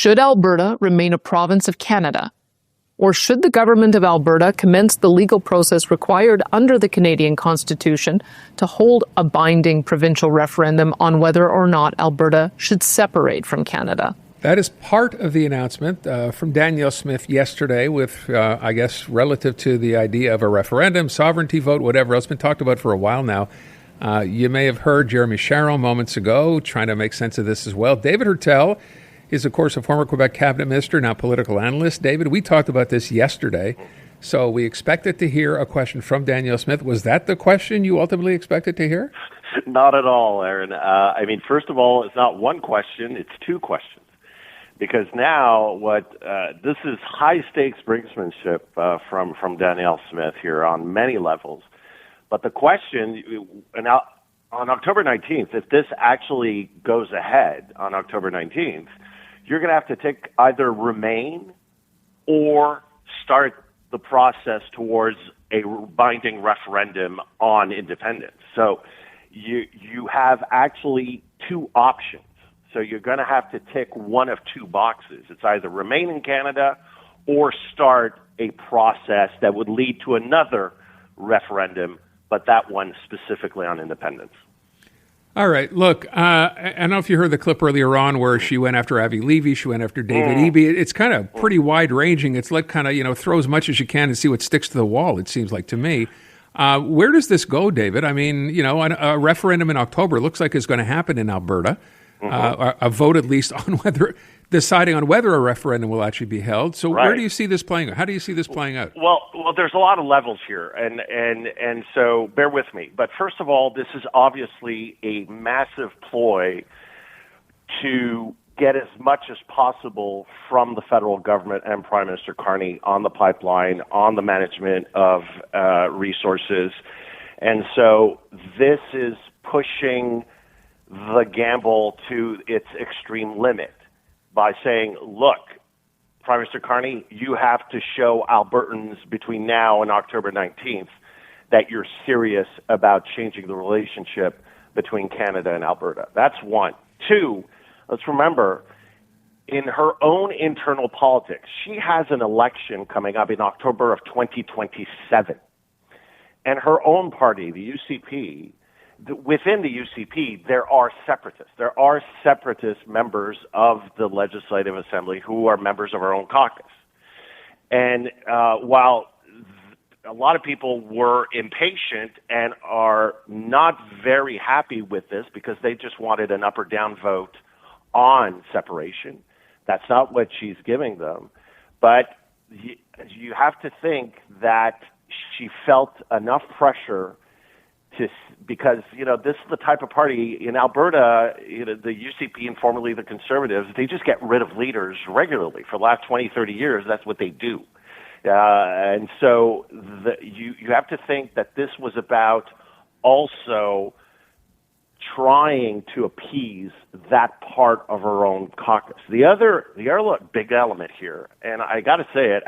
Should Alberta remain a province of Canada? Or should the government of Alberta commence the legal process required under the Canadian Constitution to hold a binding provincial referendum on whether or not Alberta should separate from Canada? That is part of the announcement from Danielle Smith yesterday with, I guess, relative to the idea of a referendum, sovereignty vote, whatever else. It's been talked about for a while now. You may have heard Jeremy Sharon moments ago trying to make sense of this as well. David Heurtel is, of course, a former Quebec cabinet minister, now political analyst. David, we talked about this yesterday, so we expected to hear a question from Danielle Smith. Was that the question you ultimately expected to hear? Not at all, Aaron. First of all, it's not one question, it's two questions. Because now this is high-stakes brinksmanship from Danielle Smith here on many levels. But the question, on October 19th, if this actually goes ahead on October 19th, you're going to have to either remain or start the process towards a binding referendum on independence. So you have actually two options. So you're going to have to tick one of two boxes. It's either remain in Canada or start a process that would lead to another referendum, but that one specifically on independence. All right. Look, I don't know if you heard the clip earlier on where she went after Avi Levy, she went after David Eby. It's kind of pretty wide-ranging. It's like kind of, throw as much as you can and see what sticks to the wall, it seems like to me. Where does this go, David? I mean, a referendum in October looks like it's going to happen in Alberta. A vote at least on deciding on whether a referendum will actually be held. So Where do you see this playing out? How do you see this playing out? Well, there's a lot of levels here, and so bear with me. But first of all, this is obviously a massive ploy to get as much as possible from the federal government and Prime Minister Carney on the pipeline, on the management of resources. And so this is pushing the gamble to its extreme limit by saying, look, Prime Minister Carney, you have to show Albertans between now and October 19th that you're serious about changing the relationship between Canada and Alberta. That's one. Two, let's remember, in her own internal politics, she has an election coming up in October of 2027. And her own party, the UCP, within the UCP, there are separatists. There are separatist members of the Legislative Assembly who are members of our own caucus. And while a lot of people were impatient and are not very happy with this because they just wanted an up or down vote on separation, that's not what she's giving them. But you have to think that she felt enough pressure because, this is the type of party in Alberta, the UCP and formerly the Conservatives, they just get rid of leaders regularly. For the last 20, 30 years, that's what they do. And so you have to think that this was about also trying to appease that part of her own caucus. The other big element here, and I got to say it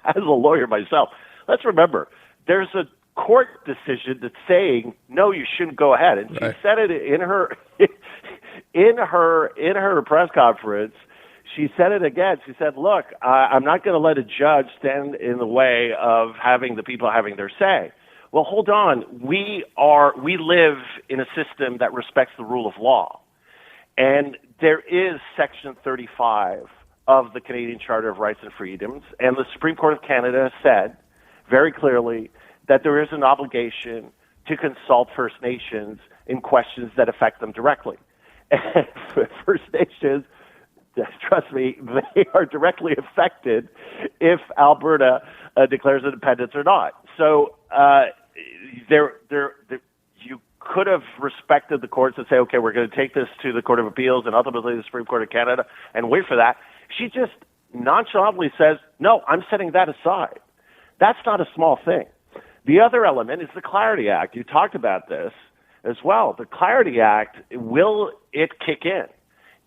as a lawyer myself, let's remember, there's a court decision that's saying no, you shouldn't go ahead, and she said it in her press conference. She said it again. She said, "Look, I'm not going to let a judge stand in the way of having the people having their say." Well, hold on. We live in a system that respects the rule of law, and there is Section 35 of the Canadian Charter of Rights and Freedoms, and the Supreme Court of Canada said very clearly that there is an obligation to consult First Nations in questions that affect them directly. And First Nations, trust me, they are directly affected if Alberta declares independence or not. So you could have respected the courts and say, okay, we're going to take this to the Court of Appeals and ultimately the Supreme Court of Canada and wait for that. She just nonchalantly says, no, I'm setting that aside. That's not a small thing. The other element is the Clarity Act. You talked about this as well. The Clarity Act, will it kick in?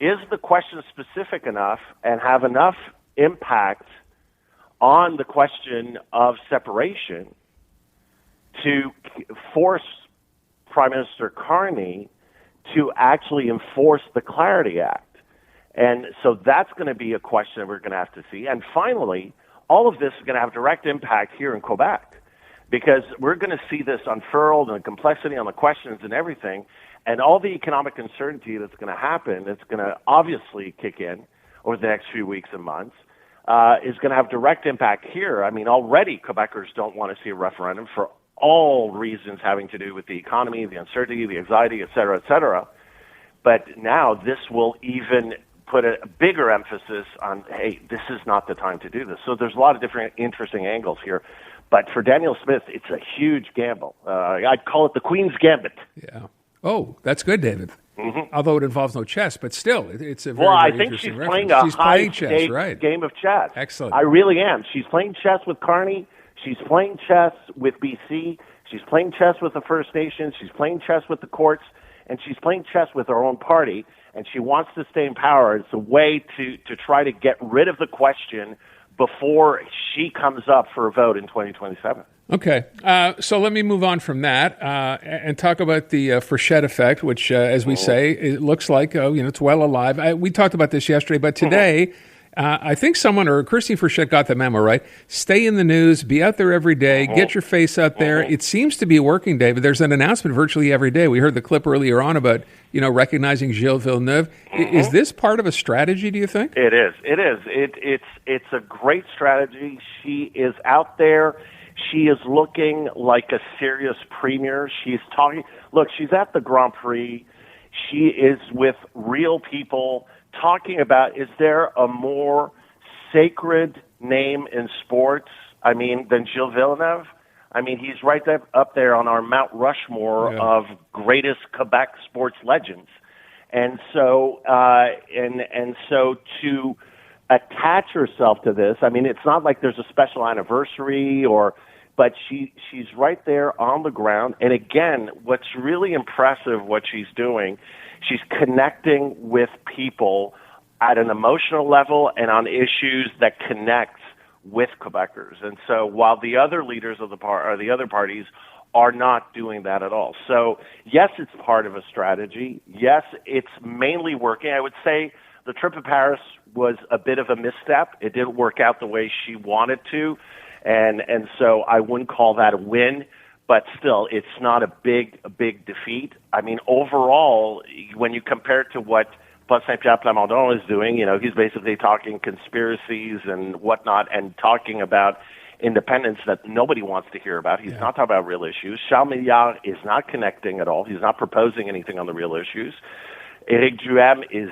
Is the question specific enough and have enough impact on the question of separation to force Prime Minister Carney to actually enforce the Clarity Act? And so that's going to be a question that we're going to have to see. And finally, all of this is going to have direct impact here in Quebec, because we're going to see this unfurled and the complexity on the questions and everything, and all the economic uncertainty that's going to happen, that's going to obviously kick in over the next few weeks and months, is going to have direct impact here. I mean, already Quebecers don't want to see a referendum for all reasons having to do with the economy, the uncertainty, the anxiety, et cetera, et cetera. But now this will even put a bigger emphasis on, hey, this is not the time to do this. So there's a lot of different interesting angles here. But for Danielle Smith, it's a huge gamble. I'd call it the Queen's Gambit. Yeah. Oh, that's good, David. Mm-hmm. Although it involves no chess, but still, it's a very, well, I very think she's reference. playing a she's playing high-stakes chess, right. game of chess. Excellent. I really am. She's playing chess with Carney. She's playing chess with BC. She's playing chess with the First Nations. She's playing chess with the courts. And she's playing chess with her own party. And she wants to stay in power. It's a way to try to get rid of the question before she comes up for a vote in 2027. Okay, so let me move on from that and talk about the Frechette effect, which, as we say, it looks like it's well alive. We talked about this yesterday, but today, I think someone, or Kirsty Frechette, got the memo right. Stay in the news, be out there every day, get your face out there. It seems to be working, David. There's an announcement virtually every day. We heard the clip earlier on about recognizing Gilles Villeneuve. Is this part of a strategy? Do you think it is? It is. It's a great strategy. She is out there. She is looking like a serious premier. She's talking. Look, she's at the Grand Prix. She is with real people talking about, is there a more sacred name in sports, than Gilles Villeneuve? He's right there, up there on our Mount Rushmore of greatest Quebec sports legends. And so, so to attach herself to this, it's not like there's a special anniversary but she's right there on the ground. And again, what's really impressive, what she's doing, she's connecting with people at an emotional level and on issues that connect with Quebecers. And so while the other leaders of the other parties are not doing that at all. So yes, it's part of a strategy. Yes, it's mainly working. I would say the trip to Paris was a bit of a misstep. It didn't work out the way she wanted to. And so I wouldn't call that a win, but still, it's not a big defeat. Overall, when you compare it to what Paul Saint-Pierre Plamondon is doing, he's basically talking conspiracies and whatnot and talking about independence that nobody wants to hear about. He's not talking about real issues. Charles Milliard is not connecting at all. He's not proposing anything on the real issues. Éric Duhem is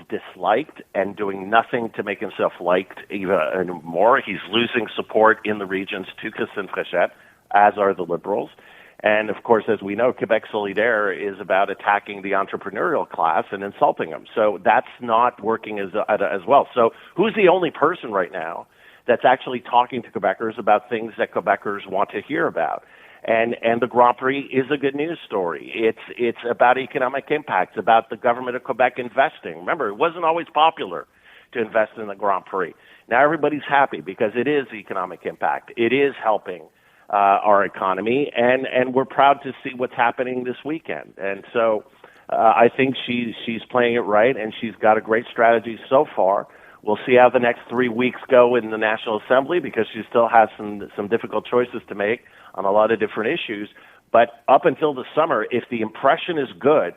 disliked and doing nothing to make himself liked even more. He's losing support in the regions to Christine Frechette, as are the Liberals. And, of course, as we know, Québec Solidaire is about attacking the entrepreneurial class and insulting them. So that's not working as well. So who's the only person right now that's actually talking to Quebecers about things that Quebecers want to hear about? And the Grand Prix is a good news story. It's about economic impact. It's about the government of Quebec investing. Remember, it wasn't always popular to invest in the Grand Prix. Now everybody's happy because it is economic impact. It is helping our economy, and we're proud to see what's happening this weekend. And so I think she's playing it right, and she's got a great strategy so far. We'll see how the next 3 weeks go in the National Assembly because she still has some difficult choices to make on a lot of different issues. But up until the summer, if the impression is good,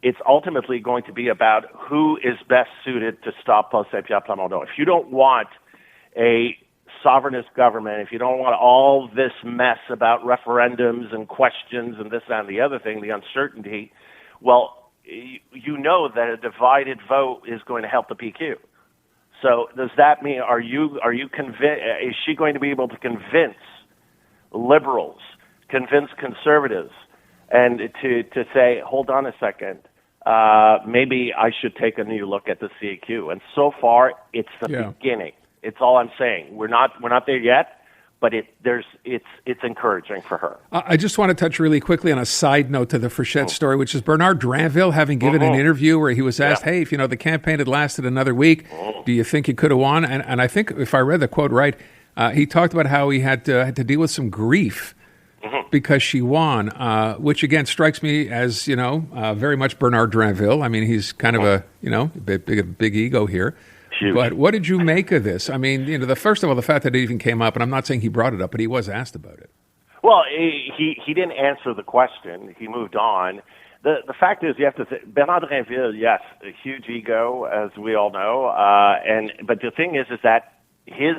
it's ultimately going to be about who is best suited to stop Paul Saint-Pierre Plamondon. If you don't want a sovereignist government, if you don't want all this mess about referendums and questions and this, that, and the other thing, the uncertainty, well, you know that a divided vote is going to help the PQ. So does that mean, are you convinced, is she going to be able to convince Liberals, convince Conservatives, and to say, hold on a second, maybe I should take a new look at the CAQ? And so far, it's the beginning. It's all I'm saying. We're not there yet, but it's encouraging for her. I just want to touch really quickly on a side note to the Frechette story, which is Bernard Drinville having given an interview where he was asked, hey, if the campaign had lasted another week, do you think you could have won? And I think if I read the quote right, he talked about how he had to deal with some grief because she won, which again strikes me as, very much Bernard Drinville. I mean, he's kind of a big ego here. Huge. But what did you make of this? I mean, first of all, the fact that it even came up, and I'm not saying he brought it up, but he was asked about it. Well, he didn't answer the question. He moved on. The fact is, you have to say, Bernard Drinville, yes, a huge ego, as we all know. But the thing is that his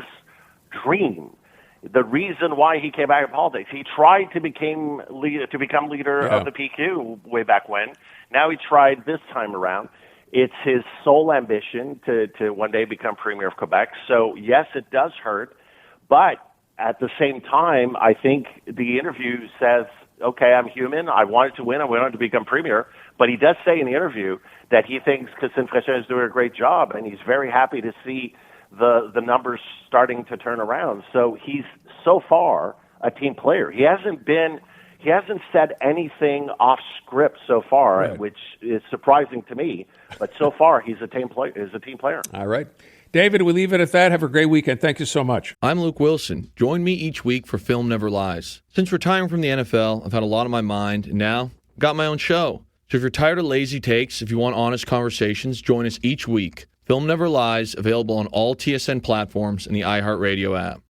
dream, the reason why he came back in politics, he tried to become leader of the PQ way back when. Now he tried this time around. It's his sole ambition to one day become Premier of Quebec. So, yes, it does hurt. But at the same time, I think the interview says, okay, I'm human. I wanted to win. I wanted to become Premier. But he does say in the interview that he thinks Christine Fréchette is doing a great job, and he's very happy to see the numbers starting to turn around. So he's so far a team player. He hasn't said anything off script so far, right, which is surprising to me. But so far, he's a team player. All right. David, we leave it at that. Have a great weekend. Thank you so much. I'm Luke Wilson. Join me each week for Film Never Lies. Since retiring from the NFL, I've had a lot on my mind, and now I've got my own show. So if you're tired of lazy takes, if you want honest conversations, join us each week. Film Never Lies, available on all TSN platforms and the iHeartRadio app.